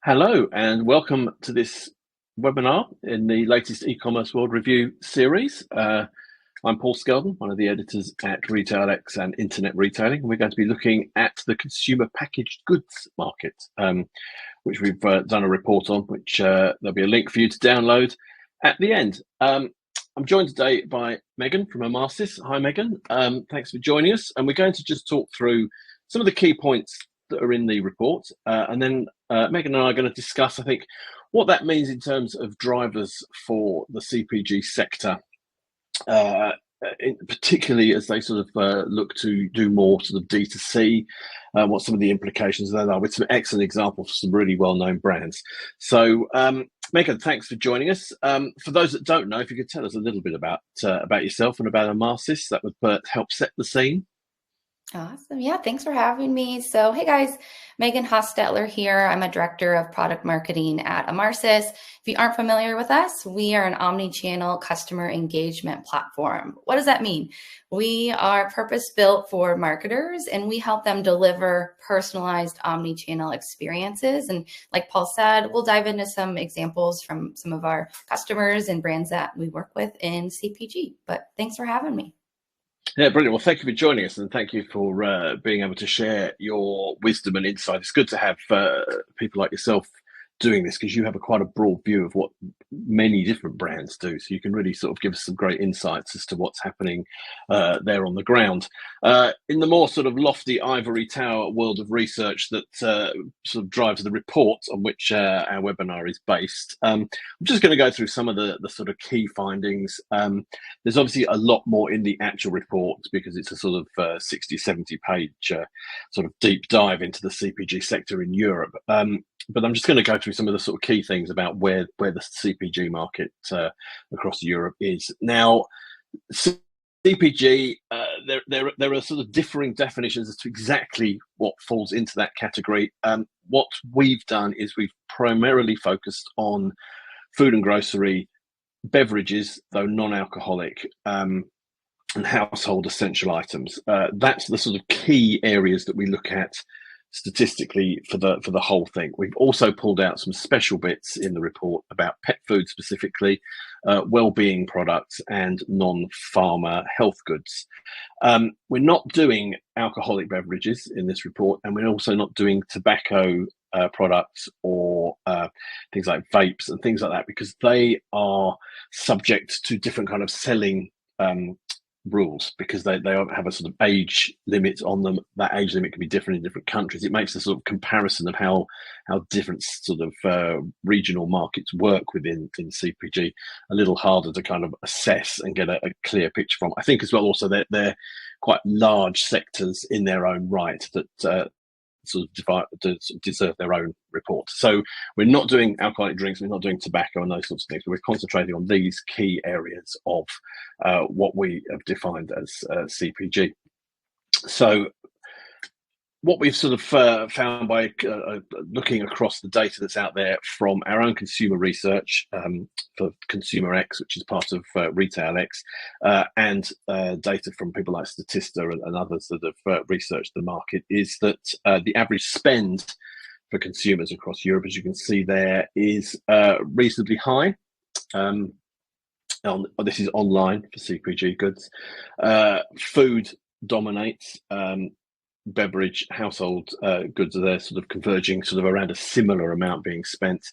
Hello and welcome to this webinar in the latest e-commerce world review series. I'm Paul Skeldon, one of the editors at RetailX and Internet Retailing. We're going to be looking at the consumer packaged goods market, which we've done a report on, which there'll be a link for you to download at the end. I'm joined today by Megan from Amarsis. Hi, Megan. Thanks for joining us. And we're going to just talk through some of the key points that are in the report, and then Megan and I are going to discuss, I think, what that means in terms of drivers for the CPG sector, particularly as they sort of look to do more sort of D2C, what some of the implications there are, with some excellent examples of some really well-known brands. So, Megan, thanks for joining us. For those that don't know, if you could tell us a little bit about yourself and about Amarsis, that would help set the scene. Awesome. Yeah, thanks for having me. So, hey guys, Megan Hostetler here. I'm a director of product marketing at Amarsis. If you aren't familiar with us, we are an omni-channel customer engagement platform. What does that mean? We are purpose-built for marketers and we help them deliver personalized omni-channel experiences. And like Paul said, we'll dive into some examples from some of our customers and brands that we work with in CPG. But thanks for having me. Yeah, brilliant. Well, thank you for joining us, and thank you for being able to share your wisdom and insight. It's good to have people like yourself doing this, because you have quite a broad view of what many different brands do. So you can really sort of give us some great insights as to what's happening there on the ground. In the more sort of lofty ivory tower world of research that sort of drives the report on which our webinar is based, I'm just going to go through some of the sort of key findings. There's obviously a lot more in the actual report because it's a sort of 60, 70 page sort of deep dive into the CPG sector in Europe. But I'm just going to go through some of the sort of key things about where the CPG market across Europe is. Now, CPG, there are sort of differing definitions as to exactly what falls into that category. What we've done is we've primarily focused on food and grocery, beverages, though non-alcoholic, and household essential items. That's the sort of key areas that we look at statistically for the whole thing. We've also pulled out some special bits in the report about pet food specifically, well-being products, and non-pharma health goods. We're not doing alcoholic beverages in this report, and we're also not doing tobacco products or things like vapes and things like that, because they are subject to different kind of selling rules, because they have a sort of age limit on them. That age limit can be different in different countries. It makes the sort of comparison of how different sort of regional markets work within CPG a little harder to kind of assess and get a clear picture from. I think as well also that they're quite large sectors in their own right that sort of deserve their own report. So we're not doing alcoholic drinks, we're not doing tobacco and those sorts of things, but we're concentrating on these key areas of what we have defined as CPG. So what we've sort of found by looking across the data that's out there from our own consumer research for Consumer X, which is part of RetailX, and data from people like Statista and others that have researched the market, is that the average spend for consumers across Europe, as you can see there, is reasonably high. This is online for CPG goods. Food dominates. Beverage, household goods are there, sort of converging sort of around a similar amount being spent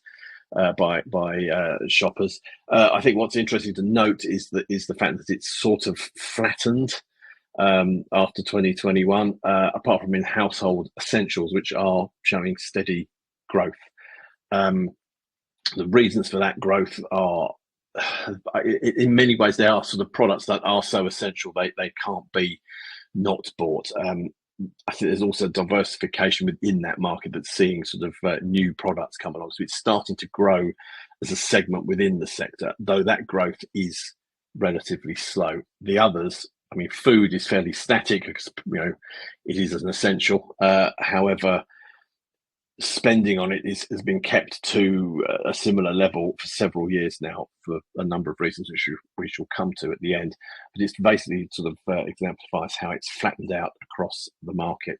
by shoppers. I think what's interesting to note is the fact that it's sort of flattened after 2021, apart from in household essentials, which are showing steady growth. The reasons for that growth are, in many ways, they are sort of products that are so essential they can't be not bought. I think there's also diversification within that market that's seeing sort of new products come along. So it's starting to grow as a segment within the sector, though that growth is relatively slow. The others, I mean, food is fairly static because, you know, it is an essential. However, spending on it has been kept to a similar level for several years now, for a number of reasons which we shall come to at the end. But it's basically sort of exemplifies how it's flattened out across the market.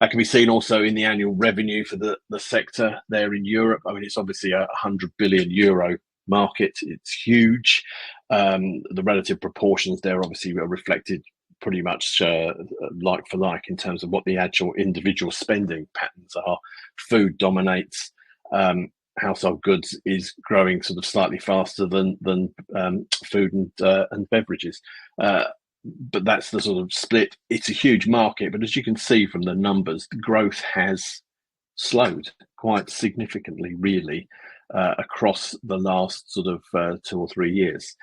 That can be seen also in the annual revenue for the sector there in Europe. I mean, it's obviously a 100 billion euro market. It's huge. The relative proportions there obviously are reflected pretty much like for like in terms of what the actual individual spending patterns are. Food dominates. Household goods is growing sort of slightly faster than food and beverages. But that's the sort of split. It's a huge market, but as you can see from the numbers, the growth has slowed quite significantly, really, across the last sort of 2 or 3 years.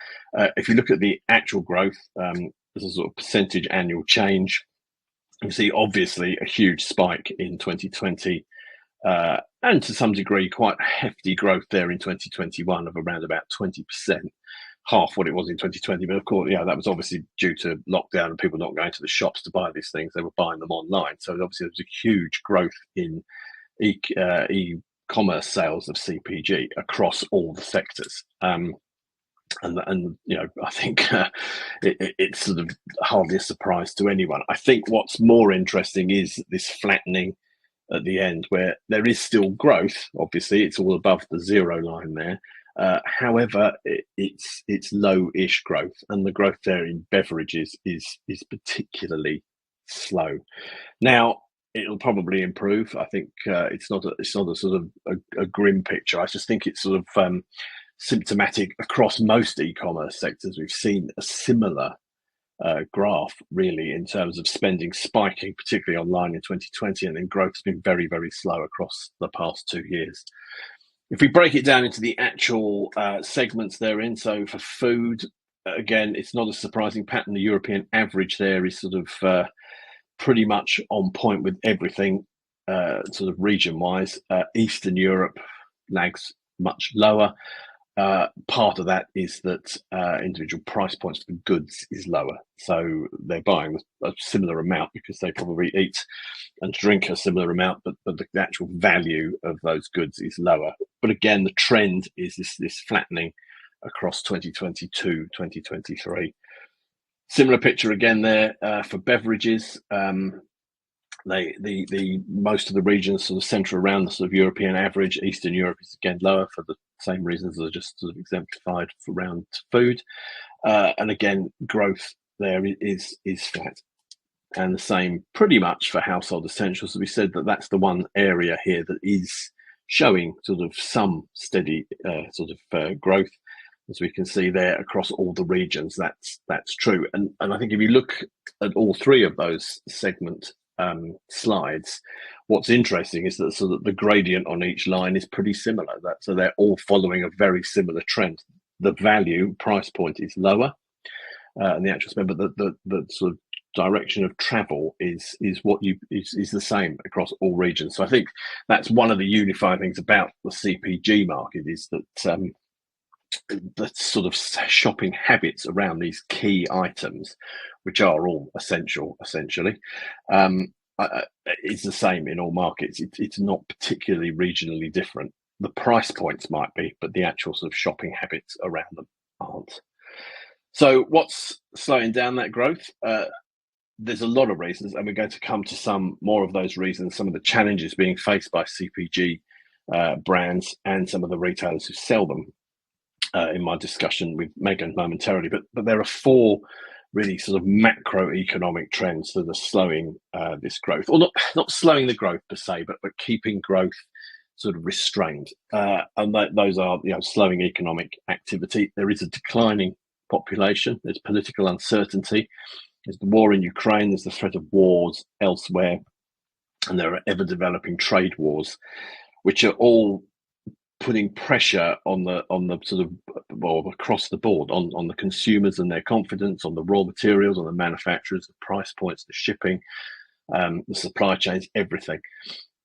If you look at the actual growth, as a sort of percentage annual change, you see obviously a huge spike in 2020, and to some degree quite hefty growth there in 2021 of around about 20%. Half what it was in 2020, but of course, that was obviously due to lockdown and people not going to the shops to buy these things; they were buying them online. So obviously, there was a huge growth in e-commerce sales of CPG across all the sectors. And I think it's sort of hardly a surprise to anyone. I think what's more interesting is this flattening at the end, where there is still growth. Obviously, it's all above the zero line there. However, it's low-ish growth, and the growth there in beverages is particularly slow. Now, it'll probably improve. I think it's not a sort of a grim picture. I just think it's sort of symptomatic across most e-commerce sectors. We've seen a similar graph, really, in terms of spending spiking, particularly online in 2020, and then growth's been very, very slow across the past 2 years. If we break it down into the actual segments they're in, so for food, again, it's not a surprising pattern. The European average there is sort of pretty much on point with everything, sort of region-wise. Eastern Europe lags much lower. Part of that is that individual price points for goods is lower. So they're buying a similar amount because they probably eat and drink a similar amount, but the actual value of those goods is lower. But again, the trend is this flattening across 2022, 2023. Similar picture again there for beverages. The most of the regions sort of centre around the sort of European average. Eastern Europe is again lower for the same reasons that are just sort of exemplified around food. And again, growth there is flat. And the same pretty much for household essentials. So we said that's the one area here that is showing sort of some steady growth, as we can see there across all the regions. That's true. And I think if you look at all three of those segment slides, what's interesting is that the gradient on each line is pretty similar. So they're all following a very similar trend. The value price point is lower, and the actual spend, but the sort of direction of travel is the same across all regions. So I think that's one of the unifying things about the CPG market, is that the sort of shopping habits around these key items, which are all essential, essentially, it's the same in all markets. It's not particularly regionally different. The price points might be, but the actual sort of shopping habits around them aren't. So what's slowing down that growth? There's a lot of reasons, and we're going to come to some more of those reasons, some of the challenges being faced by CPG brands and some of the retailers who sell them in my discussion with Megan momentarily. But there are four really sort of macroeconomic trends that are slowing this growth, or not slowing the growth per se, but keeping growth sort of restrained. And those are slowing economic activity. There is a declining population. There's political uncertainty. There's the war in Ukraine. There's the threat of wars elsewhere, and there are ever developing trade wars, which are all putting pressure on the sort of, well, across the board on the consumers and their confidence, on the raw materials, on the manufacturers, the price points, the shipping, the supply chains, everything.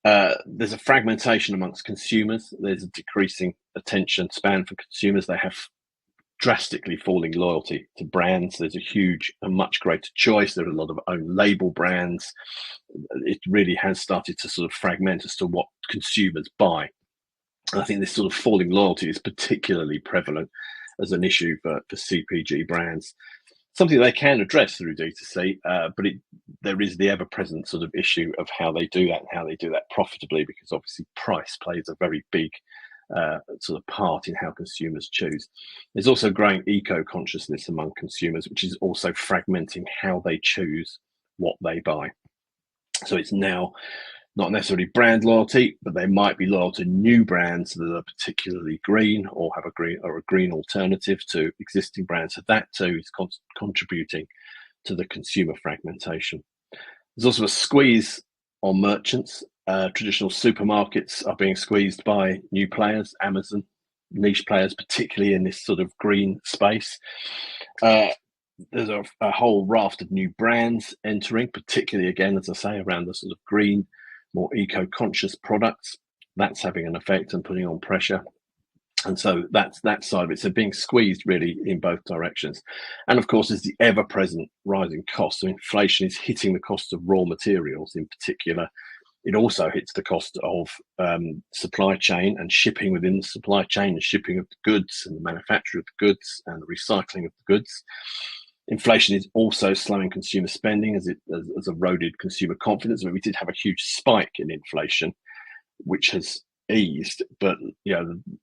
There's a fragmentation amongst consumers. There's a decreasing attention span for consumers. They have drastically falling loyalty to brands. There's a much greater choice. There are a lot of own label brands. It really has started to sort of fragment as to what consumers buy. And I think this sort of falling loyalty is particularly prevalent as an issue for CPG brands. something they can address through D2C, but there is the ever-present sort of issue of how they do that and how they do that profitably, because obviously price plays a very big sort of part in how consumers choose. There's also growing eco-consciousness among consumers, which is also fragmenting how they choose what they buy. So it's now not necessarily brand loyalty, but they might be loyal to new brands that are particularly green or have a green alternative to existing brands. So that too is contributing to the consumer fragmentation. There's also a squeeze on merchants. Traditional supermarkets are being squeezed by new players, Amazon, niche players, particularly in this sort of green space. There's a whole raft of new brands entering, particularly, again, as I say, around the sort of green, more eco-conscious products. That's having an effect and putting on pressure. And so that's that side of it. So being squeezed really in both directions. And of course, there's the ever-present rising costs. So inflation is hitting the cost of raw materials in particular. It also hits the cost of supply chain and shipping within the supply chain, and shipping of the goods and the manufacture of the goods and the recycling of the goods. Inflation is also slowing consumer spending as it has eroded consumer confidence. I mean, we did have a huge spike in inflation, which has eased, but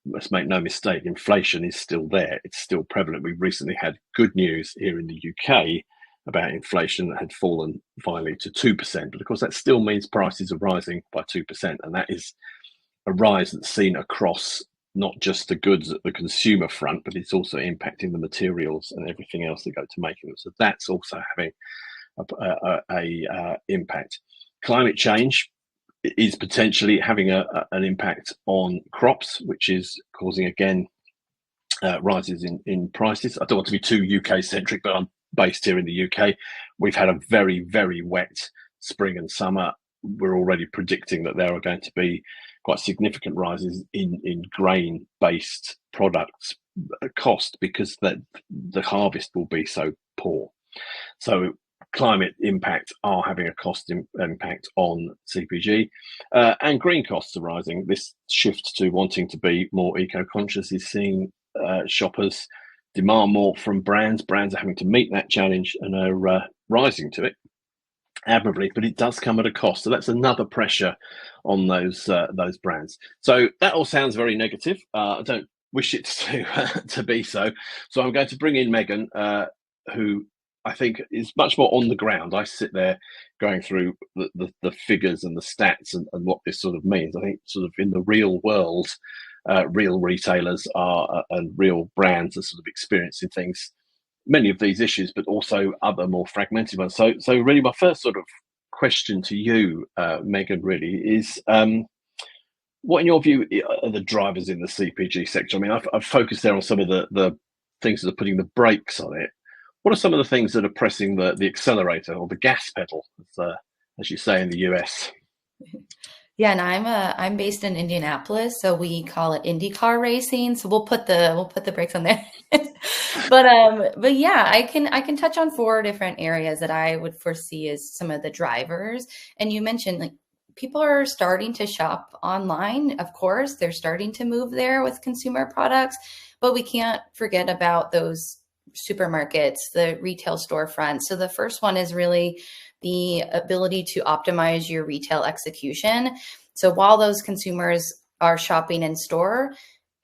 let's make no mistake, inflation is still there. It's still prevalent. We recently had good news here in the UK about inflation that had fallen finally to 2%, but of course that still means prices are rising by 2%, and that is a rise that's seen across not just the goods at the consumer front, but it's also impacting the materials and everything else that go to making them. So that's also having a impact. Climate change is potentially having an impact on crops, which is causing, again, rises in prices. I don't want to be too UK centric, but I'm based here in the UK. We've had a very, very wet spring and summer. We're already predicting that there are going to be quite significant rises in grain-based products cost, because the harvest will be so poor. So climate impact are having a cost impact on CPG, and green costs are rising. This shift to wanting to be more eco-conscious is seeing shoppers demand more from brands. Brands are having to meet that challenge and are rising to it admirably, but it does come at a cost. So that's another pressure on those brands. So that all sounds very negative. I don't wish it to be so. So I'm going to bring in Megan, who I think is much more on the ground. I sit there going through the figures and the stats and what this sort of means. I think sort of in the real world, real retailers are and real brands are sort of experiencing things, many of these issues, but also other more fragmented ones. So really my first sort of question to you, Megan, really is, what in your view are the drivers in the CPG sector? I mean, I've focused there on some of the things that are putting the brakes on it. What are some of the things that are pressing the accelerator or the gas pedal, as you say in the US? Yeah, and I'm based in Indianapolis, so we call it IndyCar racing. So we'll put the brakes on there. But yeah, I can touch on four different areas that I would foresee as some of the drivers. And you mentioned, like, people are starting to shop online. Of course, they're starting to move there with consumer products, but we can't forget about those supermarkets, the retail storefronts. So the first one is really the ability to optimize your retail execution. So while those consumers are shopping in store,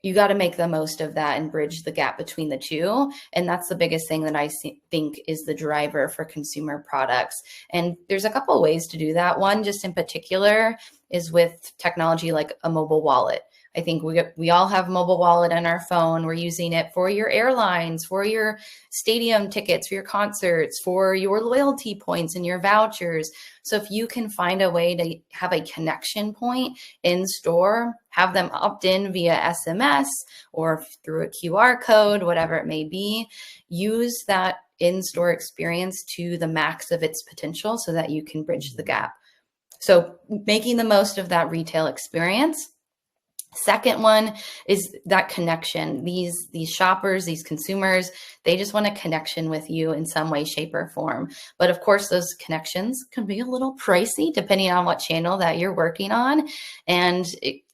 you got to make the most of that and bridge the gap between the two. And that's the biggest thing that I think is the driver for consumer products. And there's a couple of ways to do that. One, just in particular, is with technology like a mobile wallet. I think we all have mobile wallet on our phone. We're using it for your airlines, for your stadium tickets, for your concerts, for your loyalty points and your vouchers. So if you can find a way to have a connection point in store, have them opt in via SMS or through a QR code, whatever it may be, use that in-store experience to the max of its potential so that you can bridge the gap. So making the most of that retail experience. Second one is that connection. These shoppers, these consumers, they just want a connection with you in some way, shape, or form. But of course, those connections can be a little pricey depending on what channel that you're working on. And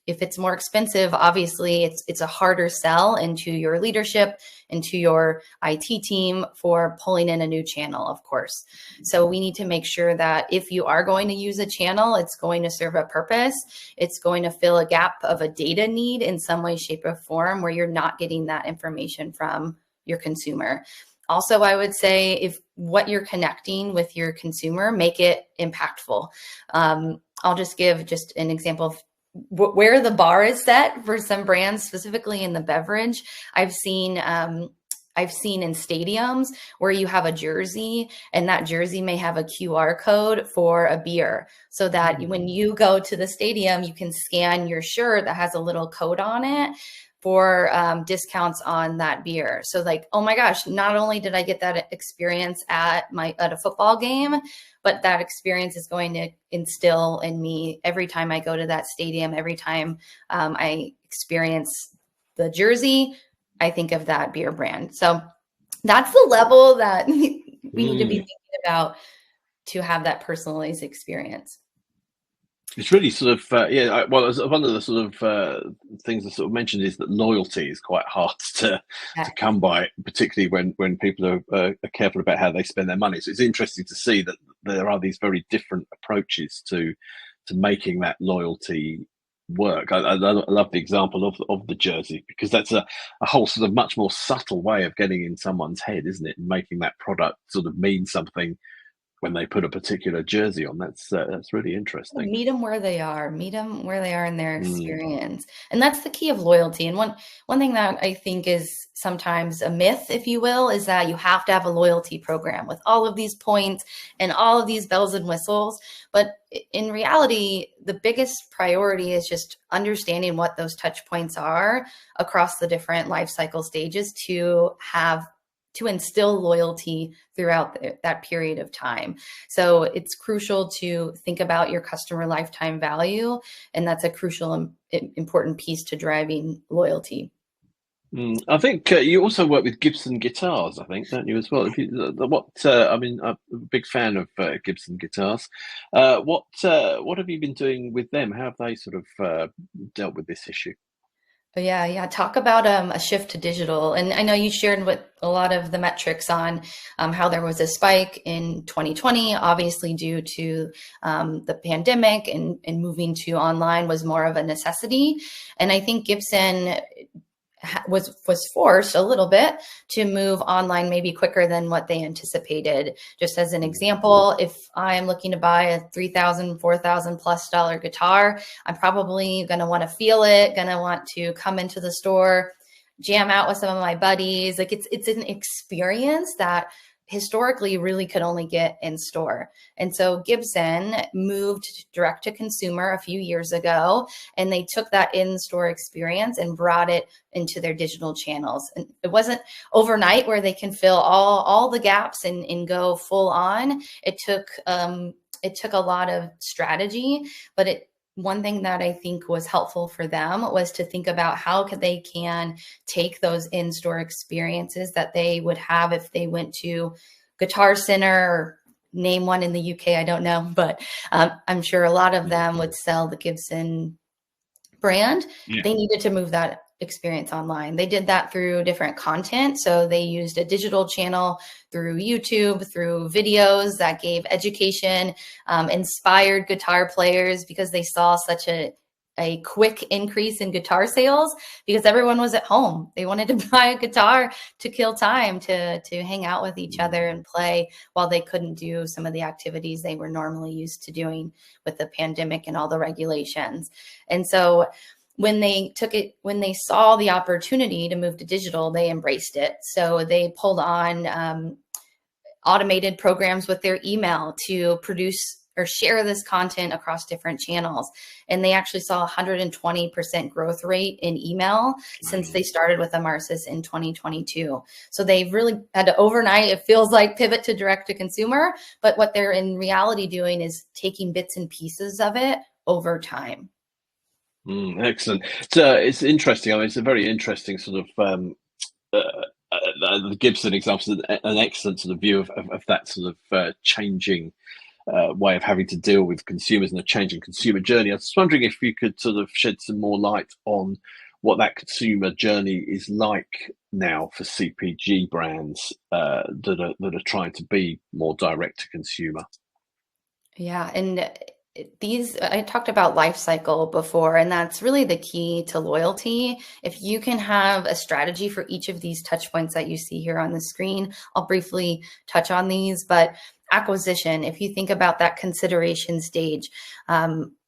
if it's more expensive, obviously it's a harder sell into your leadership, into your IT team for pulling in a new channel, of course. So we need to make sure that if you are going to use a channel, it's going to serve a purpose. It's going to fill a gap of a data need in some way, shape, or form where you're not getting that information from your consumer. Also, I would say if what you're connecting with your consumer, make it impactful. I'll just give just an example of where the bar is set for some brands, specifically in the beverage. I've seen in stadiums where you have a jersey, and that jersey may have a QR code for a beer, so that when you go to the stadium, you can scan your shirt that has a little code on it for discounts on that beer. So like, oh my gosh, not only did I get that experience at a football game, but that experience is going to instill in me every time I go to that stadium, every time I experience the jersey, I think of that beer brand. So that's the level that we need to be thinking about to have that personalized experience. It's really sort of well, one of the sort of things I sort of mentioned is that loyalty is quite hard to come by, particularly when people are careful about how they spend their money. So it's interesting to see that there are these very different approaches to making that loyalty work. I love the example of the jersey, because that's a whole sort of much more subtle way of getting in someone's head, isn't it? And making that product sort of mean something when they put a particular jersey on. That's really interesting. Meet them where they are. Meet them where they are in their experience. And that's the key of loyalty. And one thing that I think is sometimes a myth, if you will, is that you have to have a loyalty program with all of these points and all of these bells and whistles. But in reality, the biggest priority is just understanding what those touch points are across the different life cycle stages to instill loyalty throughout that period of time. So it's crucial to think about your customer lifetime value, and that's a crucial, important piece to driving loyalty. I think you also work with Gibson guitars, I think, don't you, as well? I mean, I'm a big fan of Gibson guitars. What have you been doing with them? How have they sort of dealt with this issue? Yeah. Talk about a shift to digital. And I know you shared with a lot of the metrics on how there was a spike in 2020, obviously due to the pandemic, and moving to online was more of a necessity. And I think Gibson was forced a little bit to move online maybe quicker than what they anticipated. Just as an example, if I'm looking to buy a $3,000, $4,000+ guitar, I'm probably going to want to feel it, going to want to come into the store, jam out with some of my buddies. Like it's an experience that historically really could only get in store. And so Gibson moved direct to consumer a few years ago, and they took that in-store experience and brought it into their digital channels. And it wasn't overnight where they can fill all the gaps and go full on. It took a lot of strategy, but one thing that I think was helpful for them was to think about how they can take those in-store experiences that they would have if they went to Guitar Center, or name one in the UK, I don't know, but I'm sure a lot of them would sell the Gibson brand. Yeah. They needed to move that experience online. They did that through different content. So they used a digital channel through YouTube, through videos that gave education, inspired guitar players, because they saw such a quick increase in guitar sales because everyone was at home. They wanted to buy a guitar to kill time, to hang out with each other and play while they couldn't do some of the activities they were normally used to doing with the pandemic and all the regulations. And so when they saw the opportunity to move to digital, they embraced it. So they pulled on automated programs with their email to produce or share this content across different channels. And they actually saw 120% growth rate in email since they started with Amarsis in 2022. So they've really had to overnight, it feels like, pivot to direct to consumer. But what they're in reality doing is taking bits and pieces of it over time. Excellent. It's interesting. I mean, it's a very interesting sort of the Gibson example is an excellent sort of view of that sort of changing way of having to deal with consumers and a changing consumer journey. I was just wondering if you could sort of shed some more light on what that consumer journey is like now for CPG brands that are trying to be more direct to consumer. Yeah, and these I talked about life cycle before, and that's really the key to loyalty. If you can have a strategy for each of these touch points that you see here on the screen, I'll briefly touch on these, but acquisition, if you think about that consideration stage,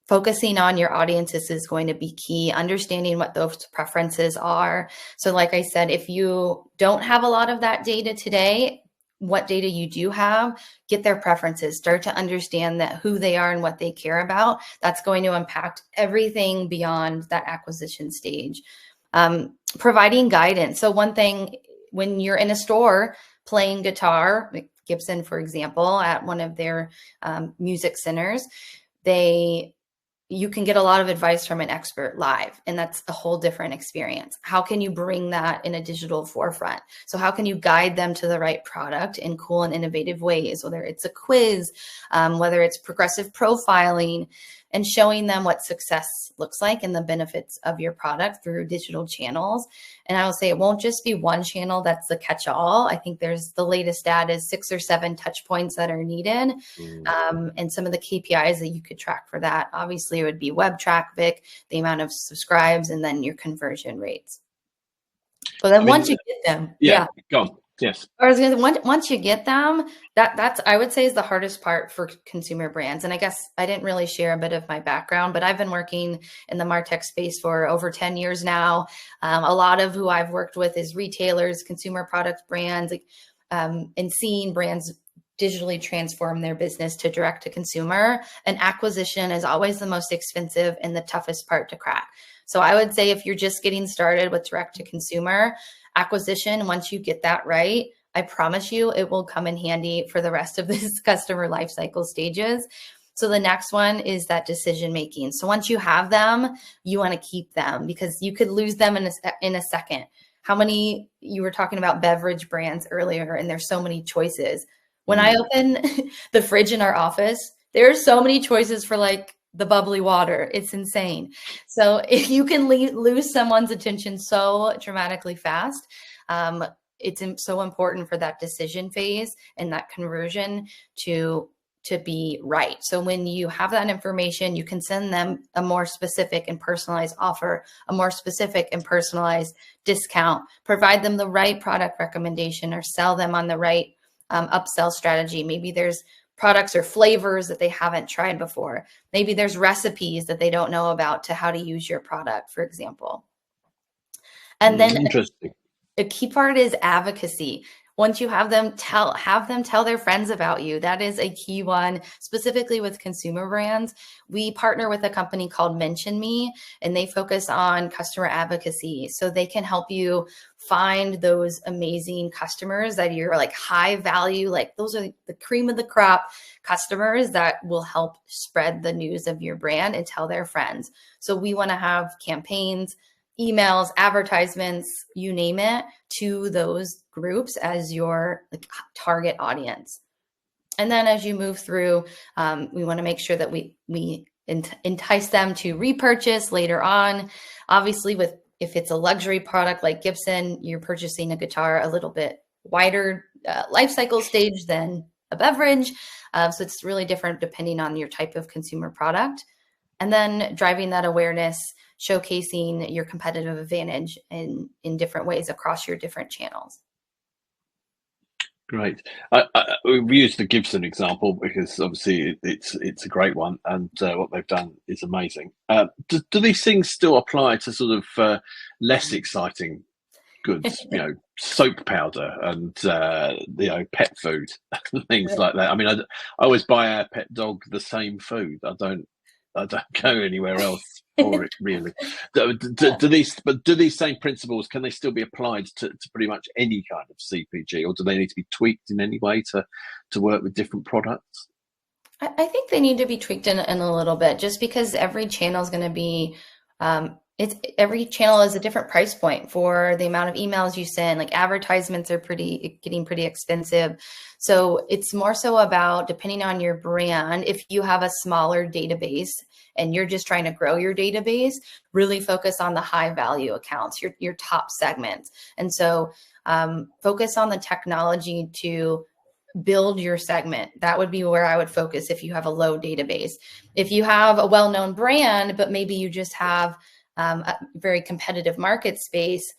focusing on your audiences is going to be key, understanding what those preferences are. So like I said, if you don't have a lot of that data today, what data you do have, get their preferences, start to understand that who they are and what they care about. That's going to impact everything beyond that acquisition stage. Providing guidance. So one thing, when you're in a store playing guitar, like Gibson, for example, at one of their music centers, you can get a lot of advice from an expert live, and that's a whole different experience. How can you bring that in a digital forefront? So how can you guide them to the right product in cool and innovative ways, whether it's a quiz, whether it's progressive profiling, and showing them what success looks like and the benefits of your product through digital channels. And I will say it won't just be one channel that's the catch-all. I think there's the latest stat is 6 or 7 touch points that are needed. And some of the KPIs that you could track for that, obviously, it would be web traffic, the amount of subscribes, and then your conversion rates. But then once you get them, yeah, go on. Yes. I was going to once you get them, that's I would say is the hardest part for consumer brands. And I guess I didn't really share a bit of my background, but I've been working in the MarTech space for over 10 years now. A lot of who I've worked with is retailers, consumer product brands, and seeing brands digitally transform their business to direct to consumer. And acquisition is always the most expensive and the toughest part to crack. So I would say if you're just getting started with direct to consumer, acquisition, once you get that right, I promise you it will come in handy for the rest of this customer lifecycle stages. So the next one is that decision making. So once you have them, you want to keep them because you could lose them in a second. How many, you were talking about beverage brands earlier, and there's so many choices. When I open the fridge in our office, there are so many choices for like the bubbly water. It's insane. So if you can lose someone's attention so dramatically fast, it's so important for that decision phase and that conversion to be right. So when you have that information, you can send them a more specific and personalized offer, a more specific and personalized discount, provide them the right product recommendation, or sell them on the right upsell strategy. Maybe there's products or flavors that they haven't tried before. Maybe there's recipes that they don't know about to how to use your product, for example. And then Interesting. a key part is advocacy. Once you have them tell their friends about you. That is a key one, specifically with consumer brands. We partner with a company called Mention Me, and they focus on customer advocacy. So they can help you find those amazing customers that you're like high value, like those are the cream of the crop customers that will help spread the news of your brand and tell their friends. So we want to have campaigns, emails, advertisements, you name it, to those groups as your target audience. And then as you move through, we want to make sure that we entice them to repurchase later on. Obviously, if it's a luxury product like Gibson, you're purchasing a guitar a little bit wider life cycle stage than a beverage. So it's really different depending on your type of consumer product. And then driving that awareness, showcasing your competitive advantage in different ways across your different channels. Great. We've used the Gibson example because obviously it's a great one, and what they've done is amazing. Do these things still apply to sort of less exciting goods, soap powder and pet food, things like that? I mean, I always buy our pet dog the same food. I don't go anywhere else for it, really. Do these same principles, can they still be applied to pretty much any kind of CPG, or do they need to be tweaked in any way to work with different products? I think they need to be tweaked in a little bit, just because every channel is going to be It's every channel is a different price point for the amount of emails you send. Like advertisements are getting pretty expensive. So it's more so about, depending on your brand, if you have a smaller database and you're just trying to grow your database, really focus on the high value accounts, your top segments. And so focus on the technology to build your segment. That would be where I would focus if you have a low database. If you have a well-known brand, but maybe you just have a very competitive market space,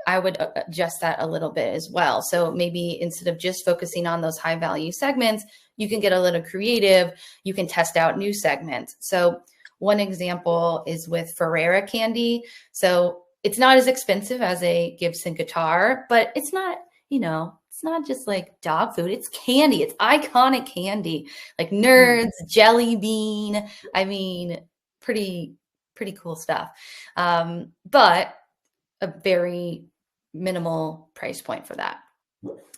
I would adjust that a little bit as well. So maybe instead of just focusing on those high value segments, you can get a little creative. You can test out new segments. So one example is with Ferrera candy. So it's not as expensive as a Gibson guitar, but it's not, it's not just like dog food. It's candy. It's iconic candy, like Nerds, Jelly Bean. I mean, pretty cool stuff. But a very minimal price point for that.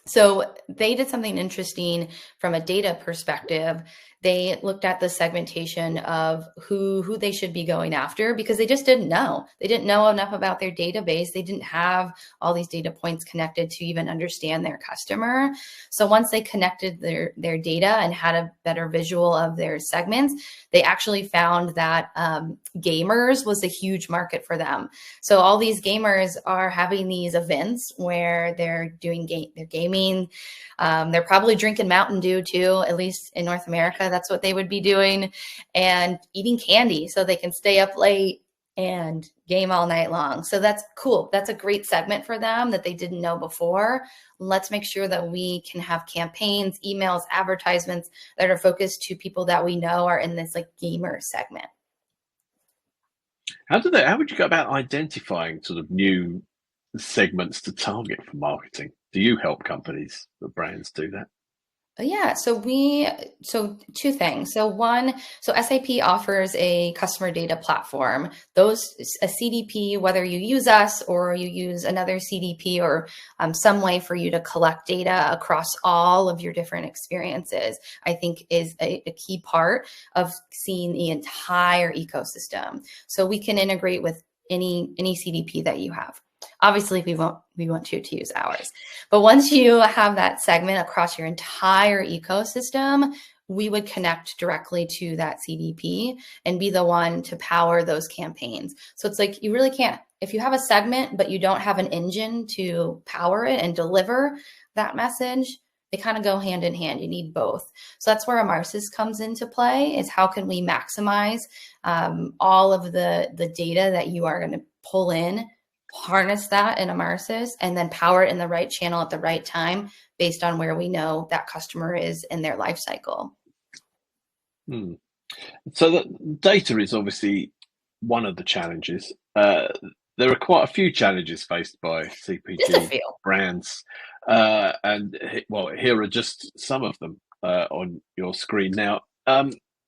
So they did something interesting from a data perspective. They looked at the segmentation of who they should be going after, because they just didn't know. They didn't know enough about their database. They didn't have all these data points connected to even understand their customer. So once they connected their data and had a better visual of their segments, they actually found that gamers was a huge market for them. So all these gamers are having these events where they're doing they're gaming. They're probably drinking Mountain Dew too, at least in North America. That's what they would be doing, and eating candy so they can stay up late and game all night long. So that's cool. That's a great segment for them that they didn't know before. Let's make sure that we can have campaigns, emails, advertisements that are focused to people that we know are in this like gamer segment. How would you go about identifying sort of new segments to target for marketing? Do you help companies or brands do that? Yeah, so two things. So one, so SAP offers a customer data platform. A CDP, whether you use us or you use another CDP, or some way for you to collect data across all of your different experiences, I think is a key part of seeing the entire ecosystem. So we can integrate with any CDP that you have. Obviously, we want you to use ours. But once you have that segment across your entire ecosystem, we would connect directly to that CDP and be the one to power those campaigns. So it's like, you really can't, if you have a segment, but you don't have an engine to power it and deliver that message, they kind of go hand in hand. You need both. So that's where Amarsis comes into play, is how can we maximize all of the data that you are going to pull in, harness that in Amarsis, and then power it in the right channel at the right time based on where we know that customer is in their life cycle. So that data is obviously one of the challenges. There are quite a few challenges faced by CPG brands. And well, here are just some of them on your screen now.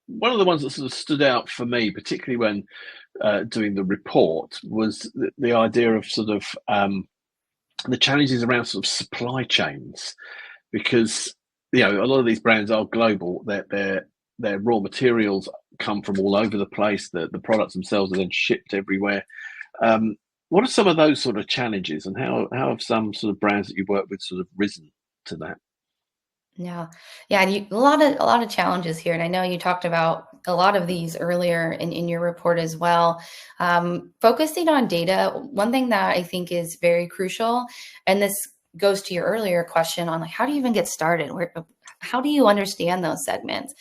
One of the ones that sort of stood out for me, particularly when doing the report, was the idea of sort of the challenges around sort of supply chains, because a lot of these brands are global. Their raw materials come from all over the place. The products themselves are then shipped everywhere. What are some of those sort of challenges, and how have some sort of brands that you work with sort of risen to that? Yeah. And a lot of challenges here. And I know you talked about a lot of these earlier in your report as well. Focusing on data, one thing that I think is very crucial, and this goes to your earlier question on like, how do you even get started? How do you understand those segments?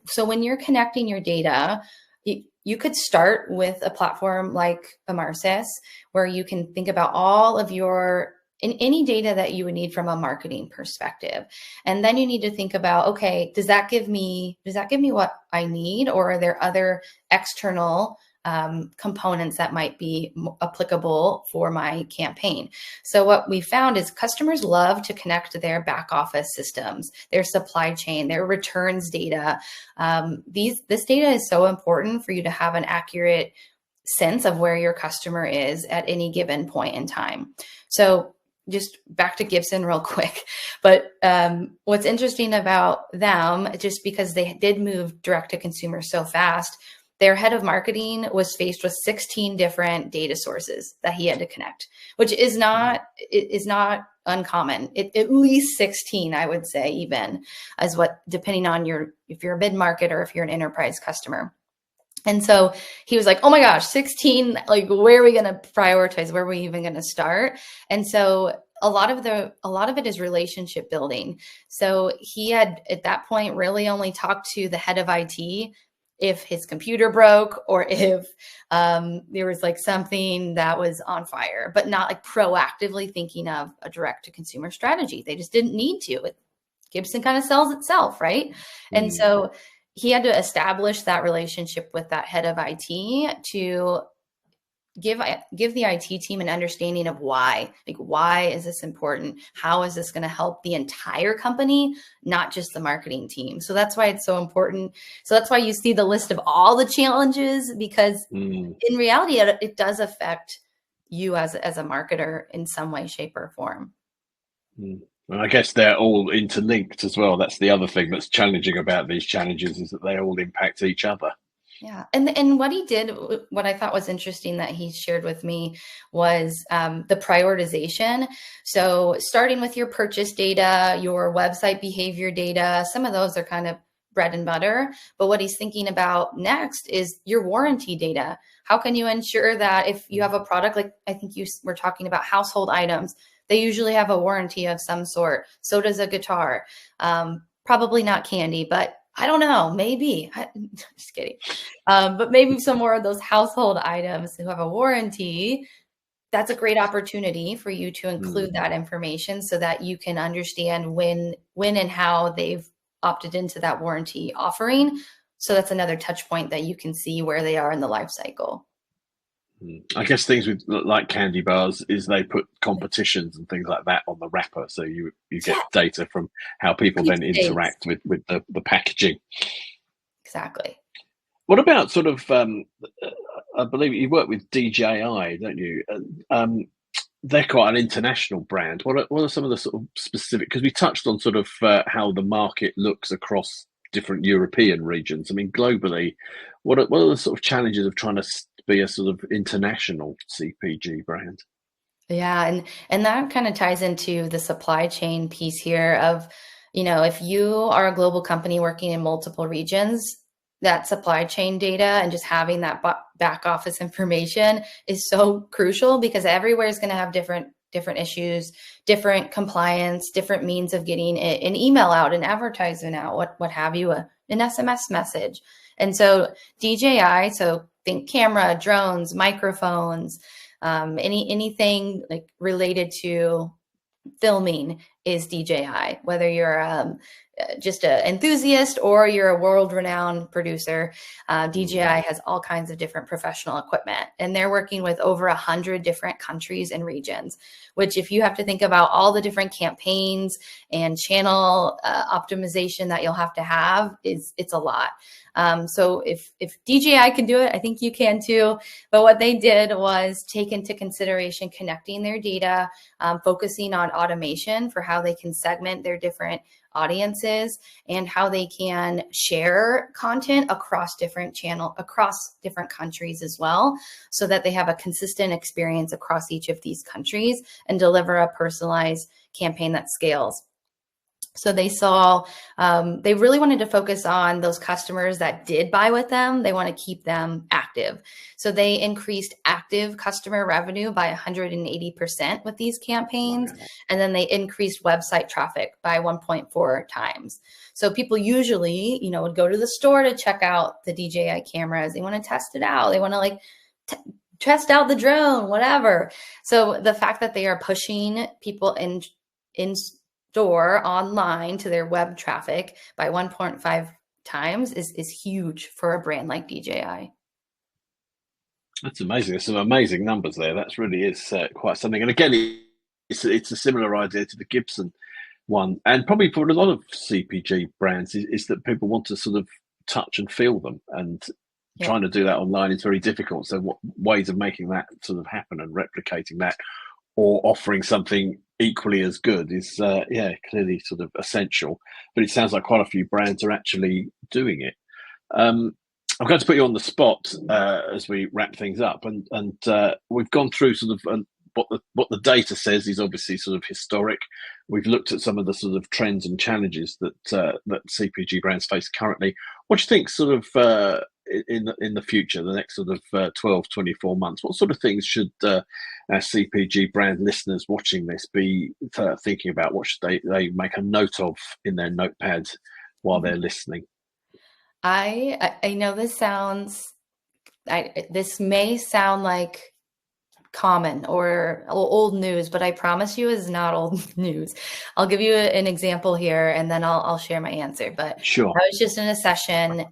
So when you're connecting your data, you could start with a platform like Amarsis, where you can think about all of any data that you would need from a marketing perspective. And then you need to think about, okay, does that give me what I need? Or are there other external components that might be applicable for my campaign? So what we found is customers love to connect to their back office systems, their supply chain, their returns data. This data is so important for you to have an accurate sense of where your customer is at any given point in time. So just back to Gibson real quick. But what's interesting about them, just because they did move direct to consumer so fast, their head of marketing was faced with 16 different data sources that he had to connect, which is not uncommon. At least 16, I would say, even, as what, depending on if you're a mid-market or if you're an enterprise customer. And so he was like, oh my gosh, 16, like, where are we going to prioritize? Where are we even going to start? And so a lot of it is relationship building. So he had at that point really only talked to the head of IT if his computer broke or if there was like something that was on fire, but not like proactively thinking of a direct to consumer strategy. They just didn't need to. Gibson kind of sells itself, right? And so he had to establish that relationship with that head of IT to give the IT team an understanding of why. Like, why is this important? How is this going to help the entire company, not just the marketing team? So that's why it's so important. So that's why you see the list of all the challenges, because in reality, it does affect you as a marketer in some way, shape, or form. And I guess they're all interlinked as well. That's the other thing that's challenging about these challenges, is that they all impact each other. Yeah. And what he did, what I thought was interesting that he shared with me was the prioritization. So starting with your purchase data, your website behavior data, some of those are kind of bread and butter. But what he's thinking about next is your warranty data. How can you ensure that if you have a product, like I think you were talking about household items, they usually have a warranty of some sort. So does a guitar. Probably not candy, but I don't know, maybe. Just kidding. But maybe some more of those household items who have a warranty, that's a great opportunity for you to include that information so that you can understand when and how they've opted into that warranty offering. So that's another touch point that you can see where they are in the life cycle. I guess things with like candy bars is they put competitions and things like that on the wrapper, so you get data from how people then interact with the packaging. Exactly. What about sort of? I believe you work with DJI, don't you? They're quite an international brand. What are some of the sort of specific? Because we touched on sort of how the market looks across different European regions. I mean, globally, what are the sort of challenges of trying to be a sort of international CPG brand? Yeah, and that kind of ties into the supply chain piece here of, if you are a global company working in multiple regions, that supply chain data and just having that back office information is so crucial, because everywhere is going to have different issues, different compliance, different means of getting an email out, an advertisement out, what have you, an SMS message. And so DJI, so think camera, drones, microphones, anything like related to filming is DJI, whether you're just an enthusiast or you're a world-renowned producer. DJI has all kinds of different professional equipment, and they're working with over 100 different countries and regions, which, if you have to think about all the different campaigns and channel optimization that you'll have to have, it's a lot. So if DJI can do it, I think you can too. But what they did was take into consideration connecting their data, focusing on automation for how they can segment their different audiences and how they can share content across different countries as well, so that they have a consistent experience across each of these countries and deliver a personalized campaign that scales. So they saw, they really wanted to focus on those customers that did buy with them. They want to keep them active. So they increased active customer revenue by 180% with these campaigns. And then they increased website traffic by 1.4 times. So people usually, would go to the store to check out the DJI cameras. They want to test it out. They want to test out the drone, whatever. So the fact that they are pushing people in store online to their web traffic by 1.5 times is huge for a brand like DJI. That's amazing. There's some amazing numbers there. That really is quite something. And again, it's a similar idea to the Gibson one, and probably for a lot of CPG brands is that people want to sort of touch and feel them, and trying to do that online is very difficult. So what ways of making that sort of happen and replicating that, or offering something equally as good, is clearly sort of essential. But it sounds like quite a few brands are actually doing it. I'm going to put you on the spot as we wrap things up, and we've gone through sort of what the data says is obviously sort of historic. We've looked at some of the sort of trends and challenges that CPG brands face currently. What do you think, sort of in the future, the next sort of 12, 24 months? What sort of things should our CPG brand listeners watching this be thinking about? What should they make a note of in their notepad while they're listening? I know this may sound like common or old news, but I promise you is not old news. I'll give you an example here and then I'll share my answer. But Sure. I was just in a session.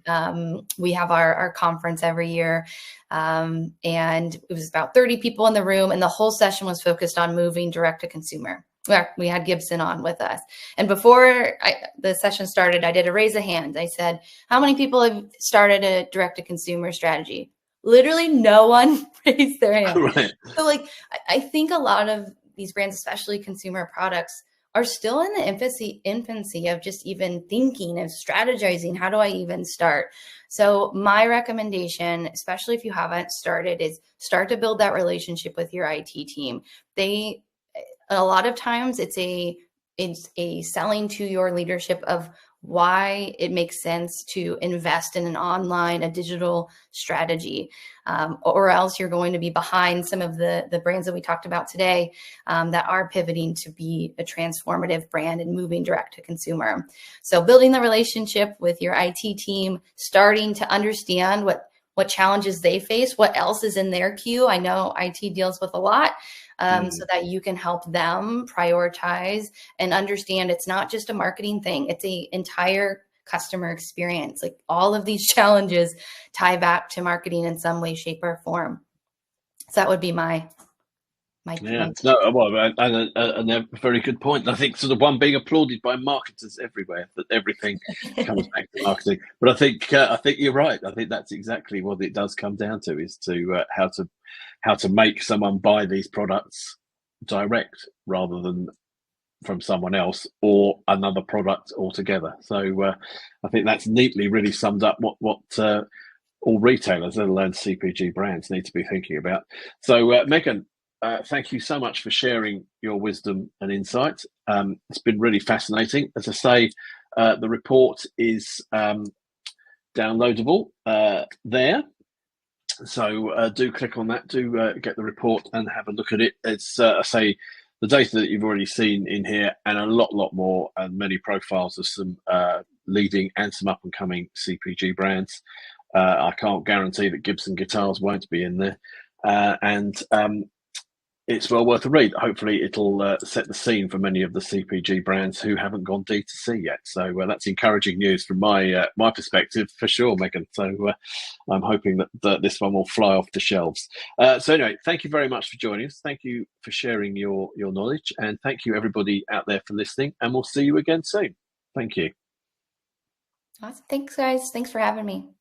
We have our conference every year. And it was about 30 people in the room, and the whole session was focused on moving direct to consumer. We had Gibson on with us. And before the session started, I did a raise a hand. I said, how many people have started a direct to consumer strategy? Literally no one raised their hand. Right. So like, I think a lot of these brands, especially consumer products, are still in the infancy of just even thinking and strategizing. How do I even start? So my recommendation, especially if you haven't started, is start to build that relationship with your IT team. A lot of times it's a selling to your leadership of why it makes sense to invest in a digital strategy, or else you're going to be behind some of the brands that we talked about today that are pivoting to be a transformative brand and moving direct to consumer. So building the relationship with your IT team, starting to understand what challenges they face, what else is in their queue. I know IT deals with a lot. So that you can help them prioritize and understand it's not just a marketing thing. It's an entire customer experience. Like all of these challenges tie back to marketing in some way, shape, or form. So that would be my Yeah, no, well, and a very good point. I think sort of one being applauded by marketers everywhere, that everything comes back to marketing. But I think you're right. I think that's exactly what it does come down to, is to how to make someone buy these products direct rather than from someone else or another product altogether. So I think that's neatly really summed up what all retailers, let alone CPG brands, need to be thinking about. So Megan, thank you so much for sharing your wisdom and insight. It's been really fascinating. As I say, the report is downloadable there. So do click on that, do get the report and have a look at it. It's, I say, the data that you've already seen in here and a lot more, and many profiles of some leading and some up and coming CPG brands. I can't guarantee that Gibson guitars won't be in there. And it's well worth a read. Hopefully, it'll set the scene for many of the CPG brands who haven't gone D2C yet. So that's encouraging news from my perspective, for sure, Megan. So I'm hoping that this one will fly off the shelves. So anyway, thank you very much for joining us. Thank you for sharing your knowledge, and thank you everybody out there for listening. And we'll see you again soon. Thank you. Awesome. Thanks, guys. Thanks for having me.